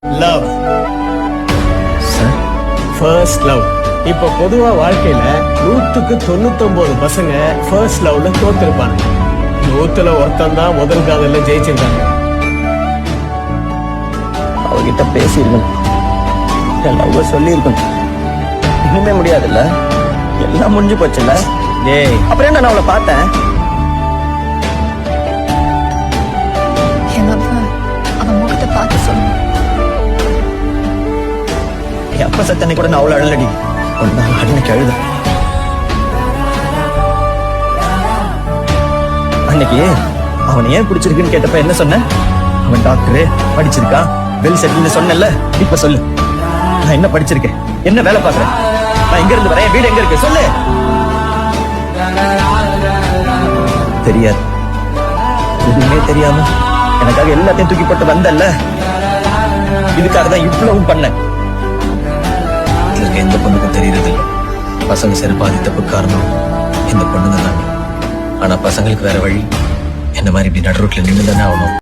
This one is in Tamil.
Love sir first love. இப்ப பொதுவா வாழ்க்கையில 100க்கு 99 பசங்க ஃபர்ஸ்ட் லவ்ல தோத்திருப்பாங்க. 100ல ஒருத்தன் தான் முதல் காதல்ல ஜெயிச்சிருக்காங்க. அவகிட்ட பேசியிருக்கணும், என் லவ்வ சொல்லியிருக்கணும். இனிமே முடியாதுல்ல, எல்லாம் முடிஞ்சு போச்சுல்ல. டேய், அப்புறம் என்ன நான் அவளை பார்த்தேன். என் அப்பா அவன் முகத்தை பார்த்து சொல்லணும். என் அப்பா சத்தனை கூட நான் அவ்வளோ அழலடி, ஒன்னா அன்னைக்கு அழுத. அன்னைக்கு அவனை ஏன் பிடிச்சிருக்குன்னு கேட்டப்ப என்ன சொன்ன? அவன் டாக்டரு, படிச்சிருக்கான், வெல் செட்டில்னு சொன்னல. இப்ப சொல்லு, நான் என்ன படிச்சிருக்கேன், என்ன வேலை பார்க்கறேன், நான் எங்க இருந்து வரேன், வீடு எங்க இருக்கு சொல்லு. தெரியாது, எதுவுமே தெரியாம எனக்காக எல்லாத்தையும் தூக்கி போட்டு வந்தல்ல. இதுக்காக தான் இவ்வளவும் பண்ணேன். இதுக்கு எந்த பொண்ணுக்கும் தெரியறது இல்லை. பசங்க சரி பாதி தப்பு காரணம் இந்த பொண்ணுங்க தான். ஆனா பசங்களுக்கு வேற வழி. என்ன மாதிரி இப்படி நடு ரோட்ல நின்று தானே ஆகணும்.